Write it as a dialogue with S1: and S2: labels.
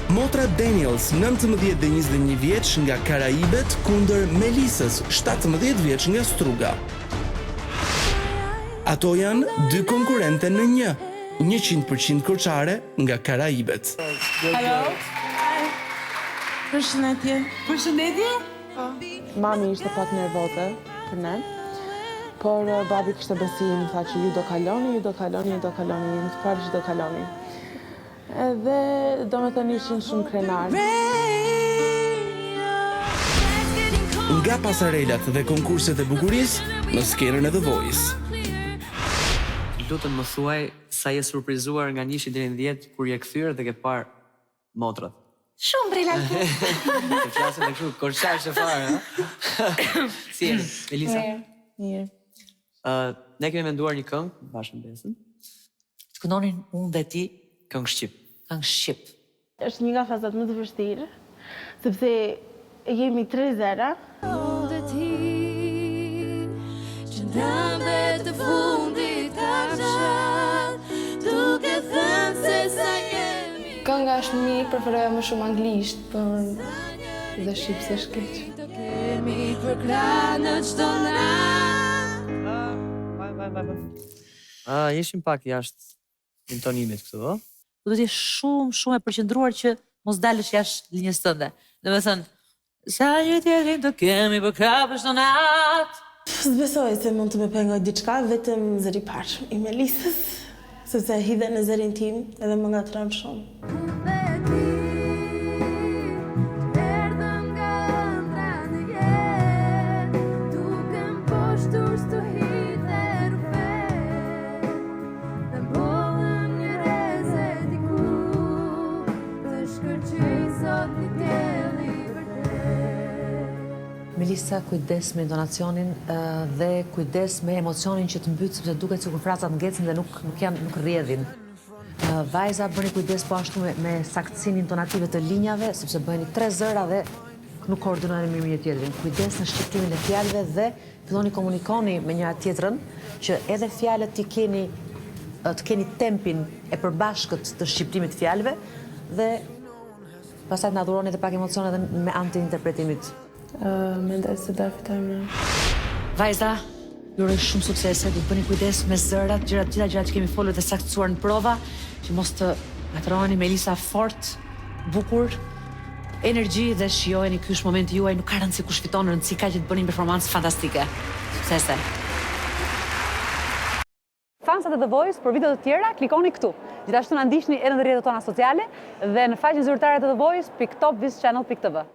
S1: Motra Daniels, 19 dhe 21 vjeç nga Karaibet, kundër Melisës, 17 vjeç nga Struga. Ato janë dy konkurrente në një, 100% koçare nga Karaibet.
S2: Alo? Përshëndetje.
S3: Përshëndetje?
S2: Mami ishte pak nervoze për ne, por babi kishte besim, tha që ju do kaloni, jemi të parë që do kaloni. Edhe do me thënë ishin shumë krenar.
S1: Nga pasarelat dhe konkurset e bukurisë në skenën e The Voice.
S4: Lutëm më thuaj sa je surprizuar nga 1 deri në 10 kur je kthyer dhe ke parë motrat.
S3: Shumë brilante.
S4: Të flasim me kështu korçarshë fare, ha? Si je, Elisa?
S2: Mirë.
S4: Ne kemi menduar një këngë bashkë me Besën.
S5: Të këndonin unë dhe ti
S4: Këngë shqip.
S5: këngë shqip.
S2: Është një nga fazat më të vështirë, sepse jemi 3 zera.
S6: Dhe ti që ndambe të fundit ka qatë, duke thënë se sa jemi.
S2: Kënga është mirë, preferoja më shumë anglisht, por dhe shqip se shkeq.
S6: Të kemi për krah në çdo natë.
S4: Jeshim pak jashtë intonimit këtu, o?
S5: Du të jesh shumë e përqendruar që mos dalësh jashtë linjës tënde. Dhe me thënë, sa një tjerin të kemi për krah për çdo natë.
S2: S'besoj se mund të më pengoj diçka, vetëm zëri parë i Melisës, sepse hidhe në zërin tim edhe më ngatron shumë.
S6: Dhe ti erdhëm nga ëndra në jetë, duke më poshtur stuhit e rufet, dhe mbollëm një reze diku, të shkërqyj sot një tjelli vërtet.
S5: Melisa, kujdes me intonacionin dhe kujdes me emocionin që të mbyt, sepse duket sikur frazat ngecin dhe nuk rrjedhin. Vajza, bëni kujdes po ashtu me saktësinë intonative të linjave, sepse bëheni 3 zëra dhe nuk koordinojeni mirë një tjetrin. Kujdes në shqiptimin e fjalëve dhe filloni komunikoni me njëra tjetrën që edhe fjalët të keni tempin e përbashkët të shqiptimit të fjalëve dhe pastaj na dhuroni edhe pak emocione edhe me anë të interpretimit.
S2: Mendoj se do fitojmë.
S5: Vajza, ju uroj shumë suksese, du të bëni kujdes me zërat, gjitha gjërat që kemi folur dhe saktësuar në prova, që mos të ngatroheni. Melisa fort, bukur, energji dhe shijojeni, ky është momenti juaj, nuk ka rëndësi kush fiton, rëndësi ka që të bëni performancë fantastike. Suksese.
S7: Fansat e The Voice për video të tjera, klikoni këtu. Gjithashtu na ndiqni edhe në rrjetet tona sociale dhe në faqen zyrtare të The Voice, /top/channel.tv.